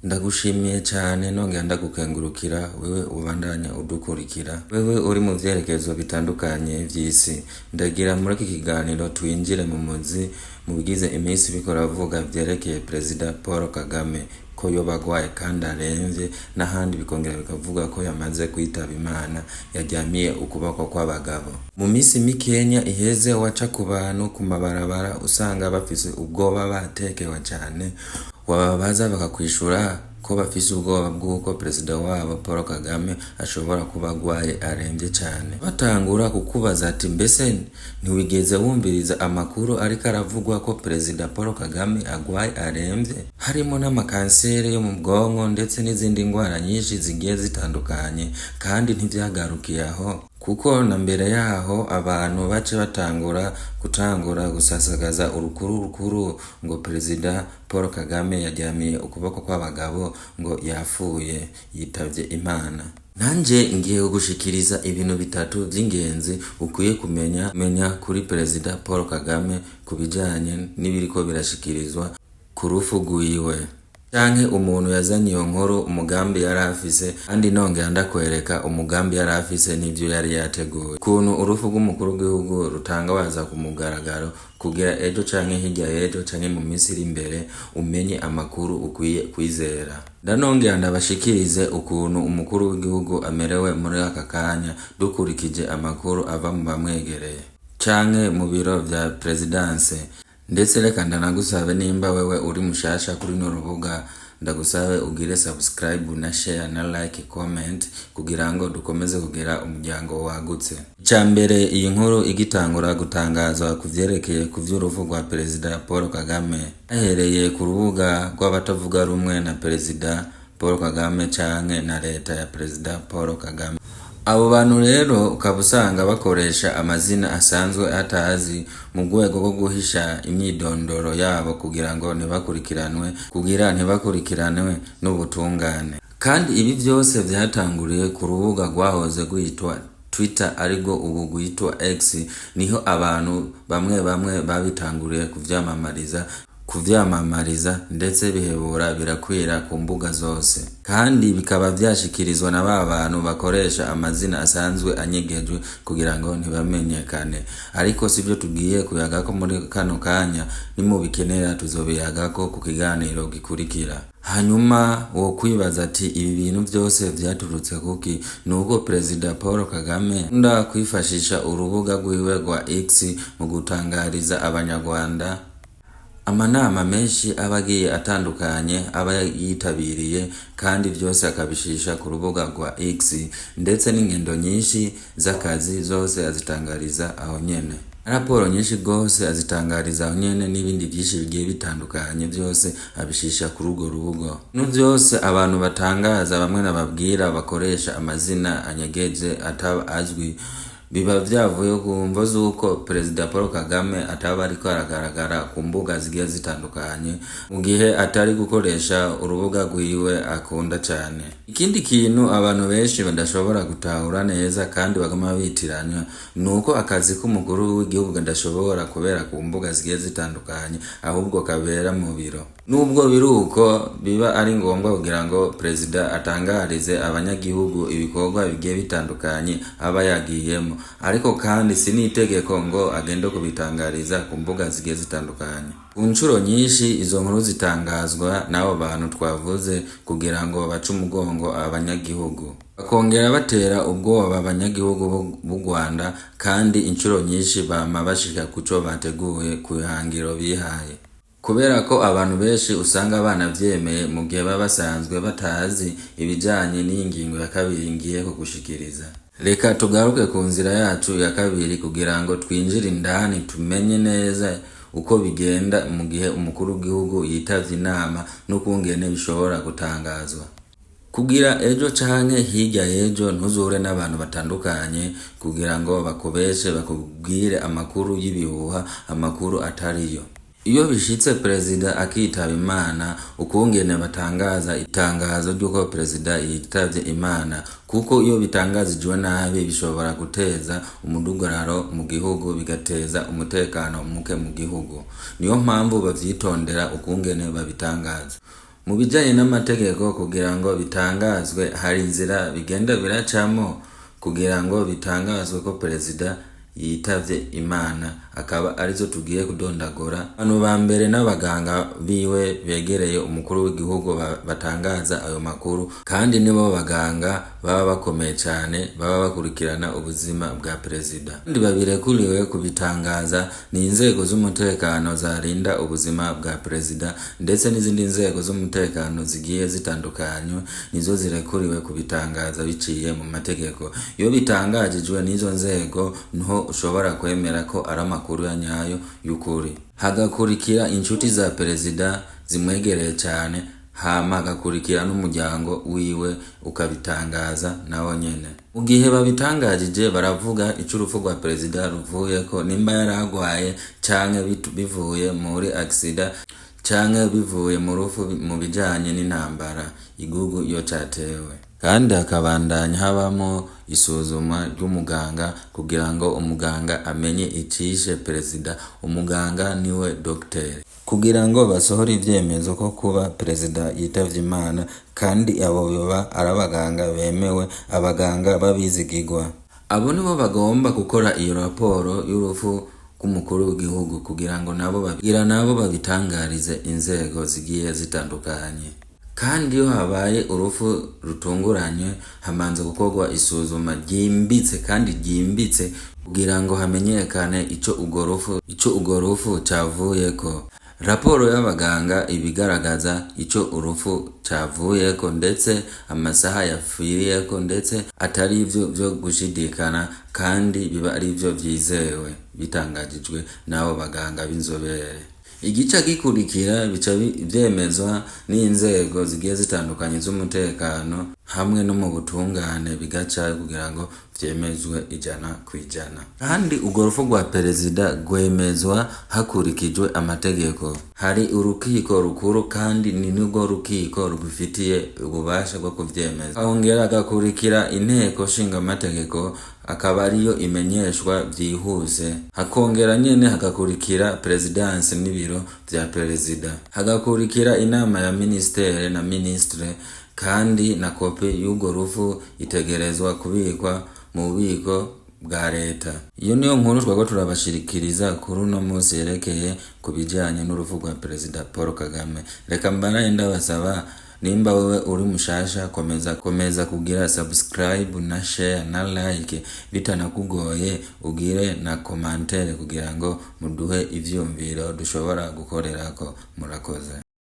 Ndagushimiye cyane nongera ndagukengurukira wewe ubandanya udukurikira. Wewe uri mu vyerekezo bitandukanye vy'isi. Ndagira muri iki kiganiro twinjire mu muzi mu bigize iminsi bikora vuga vyerekeye Perezida Paul Kagame ko yoba agwaye kandi aremvye, n'ahandi bikongera bikavuga ko yamaze kwitaba Imana yaryamiye ukuboko kw'abagabo. Mu minsi mikenya iheze waca ku bantu ku mabarabara usanga bafise ubwoba batekewe cyane, wababaza bakakwishura ko bafise ubwoba bw'uko Perezida wabo Paul Kagame ashobora kuba agwaye aremvye cyane. Batangura kukubaza ati mbese ntiwigeze wumviriza amakuru ariko aravugwa ko Perezida Paul Kagame agwaye aremvye, harimo n'amakanseri yo mu bwonko ndetse n'izindi ndwara nyinshi zigiye zitandukanye, kandi ntivyagarukiye aho kuko na mbere yaho abantu bace batangura gusasagaza urukuru ngo Perezida Paul Kagame yaryamiye ukuboko kw'abagabo ngo yapfuye yitavye Imana. Nanje ngiye gushikiriza ibintu bitatu vy'ingenzi ukwiye kumenya kuri Perezida Paul Kagame kubijanye n'ibiriko birashikirizwa ku rufu rwiwe, canke umuntu yazanye iyo nkuru umugambi yari afise, kandi nongera ndakwereka umugambi yari afise n'ivyo yari yateguye, kuntu urufu rw'umukuru w'igihugu rutangaza ku mugaragaro kugira ejo canke hirya y'ejo canke mu minsi iri imbere umenye amakuru ukwiye kwizera. Ndanongera ndabashikirize ukuntu umukuru w'igihugu amerewe muri aka kanya dukurikije amakuru ava mu bamwegereye canke mu biro vya Presidence. Ndetse reka ndanagusabe nimba wewe uri mushasha kuri no rubuga, ndagusabe ugire subscribe na share na like comment kugira ngo dukomeze kugira umuryango wagutse. Icambere, iyi nkuru igitangura gutangazwa kuvyerekeye ku vy'urufu rwa Perezida Paul Kagame, ahereye ku rubuga rw'abatavuga rumwe na Perezida Paul Kagame canke na leta ya Perezida Paul Kagame. Abo bantu rero ukaba usanga bakoresha amazina asanzwe atazi mu rwego rwo guhisha imyidondoro yabo kugira ngo ntibakurikiranwe n'ubutungane. Kandi ibi vyose vyatanguriye ku rubuga rwahoze rwitwa Twitter ariko ubu rwitwa X, niho abantu bamwe babitanguriye kuvyamamariza ndetse bihebura birakwira ku mbuga zose, kandi bikaba vyashikirizwa na bantu bakoresha amazina asanzwe anyegejwe kugira ngo ntibamenyekane. Ariko sivyo tugiye kuyagako muri kano kanya, nimubikenera tuzobiyagako ku kiganiro gikurikira. Hanyuma wo kwibaza ati ibi bintu vyose vyaturutse kuki? Nuko Perezida Paul Kagame kwifashisha urubuga rwiwe rwa X mu gutangariza abanyarwanda amanama menshi abagiye atandukanye aba yitabiriye, kandi vyose akabishisha ku rubuga rwa X, ndetse n'ingendo nyinshi z'akazi zose azitangariza aho nyene, raporo nyinshi gose azitangariza aho nyene, n'ibindi vyinshi bigiye bitandukanye vyose abishisha kuri urwo rubuga. Vyose abantu batangaza bamwe nababwira bakoresha amazina anyegeje ataba azwi, biba vyavuye ku mvo z'uko Perezida Paul Kagame ataba ariko aragaragara ku mbuga zigiye zitandukanye mu gihe atari gukoresha urubuga rwiwe akunda cyane. Ikindi kintu abantu benshi badashobora gutahura neza kandi bagama bitiranya, nuko akazi k'umukuru w'igihugu gadashobora kubera ku mbuga zigiye zitandukanye, ahubwo kabera mu biro. Nubwo biruko biba ari ngombwa kugira ngo Perezida atangarize abanyagihugu ibikorwa bigiye bitandukanye aba yagiyemo, ariko kandi sinitegeko ngo agende kubitangariza ku mbuga zigiye zitandukanye. Ku ncuro nyinshi izo nkuru zitangazwa n'abo bantu twavuze kugira ngo bace umugongo abanyagihugu, bakongera batera ubwoba abanyagihugu b'u Rwanda, kandi incuro nyinshi bama bashika kuco bateguye ku ihangiro bihaye. Kubera ko abantu benshi usanga banavyemeye mu gihe baba basanzwe batazi ibijanye n'iyi ngingo ya kabiri ngiye kugushikiriza. Reka tugaruke ku nzira yacu ya kabiri kugira ngo twinjire indani tumenye neza uko bigenda mu gihe umukuru w'igihugu yitavye inama n'ukungene bishobora gutangazwa. Kugira ejo canke hirya y'ejo ntuzuhure n'abantu batandukanye kugira ngo bakubeshe bakubwire amakuru y'ibihuha, amakuru atariyo. Iyo bishitse Perezida akitaba Imana, ukungene batangaza itangazo ry'uko Perezida yitavye Imana, kuko iyo bitangazijwe nabi bishobora guteza umudugararo mu gihugu, bigateza umutekano muke mu gihugu. Niyo mpamvu bavyitondera ukungene babitangaza. Mu bijanye n'amategeko kugira ngo bitangazwe hari inzira bigenda biracamo kugira ngo bitangazwe ko perezida yitavye Imana, akaba arizo tugiye kudondagura. Abantu ba mbere n'abaganga biwe begereye umukuru w'igihugu batangaza ayo makuru, kandi nibo baganga baba bakomeye cyane, baba bakurikirana ubuzima bwa perezida. Kandi babirekuriwe kubitangaza ni inzego z'umutekano zarinda ubuzima bwa perezida, ndetse n'izindi nzego z'umutekano zigiye zitandukanye nizo zirekuriwe kubitangaza biciye mu mategeko. Iyo bitangajijwe n'izo nzego niho ushobora kwemera ko ari amakuru ya nyayo y'ukuri. Hagakurikira inshuti za perezida zimwegereye cyane, hama hagakurikira n'umuryango wiwe ukabitangaza nawo nyene. Mu gihe babitangajije baravuga ico urupfu rwa perezida ruvuyeko, nimba yaragwaye canke bivuye muri accident canke bivuye mu rufu mu bijanye n'intambara igihugu iyo catewe. Kandi hakabandanya habamo isuzuma ry'umuganga kugira ngo umuganga amenye icishe perezida. Umuganga niwe docteur, kugira ngo basohore ivyemezo ko kuba perezida yitavye Imana, kandi abo baba arabaganga bemewe, abaganga babizigirwa. Abo nibo bagomba gukora iyo raporo y'urufu k'umukuru w'igihugu kugira ngo nabo babitangarize inzego zigiye zitandukanye. Kandi iyo habaye urufu rutunguranye hamanza gukorwa isuzuma ryimbitse kandi ryimbitse kugira ngo hamenyekane ico ugo rufu cavuyeko. Raporo y'abaganga ibigaragaza ico urufu cavuyeko, ndetse amasaha yapfiriyeko, ndetse atari ivyo byo gushidikana, kandi biba ari ivyo vyizewe bitangajijwe n'abo baganga b'inzobere. Igica gikurikira bica vyemezwa n'inzego zigiye zitandukanye z'umutekano hamwe no mu butungane, bigaca kugira ngo vyemezwe 100%. Kandi urwo rufu rwa perezida rwemezwa hakurikijwe amategeko. Hari urukiko rukuru, kandi ni nirwo rukiko rubifitiye ububasha bwo kuvyemeza. Hongera hagakurikira inteko nshinga amategeko, akaba ariyo imenyeshwa vyihuse. Hakongera nyene hagakurikira presidence n'ibiro vya perezida. Hagakurikira inama ya ministere na ministre, kandi na kopi y'urwo rufu itegerezwa kubikwa mu bubiko bwa leta. Iyo niyo nkuru twako turabashirikiriza kuri uno munsi yerekeye kubijanye n'urufu rwa perezida Paul Kagame. Reka mbaraye ndabasaba, nimba wewe uri mushasha, komeza kugira subscribe na share na like, bitanakugoye ugire na commentaire kugira ngo muduhe ivyumviro dushobora gukorerako. Murakoze.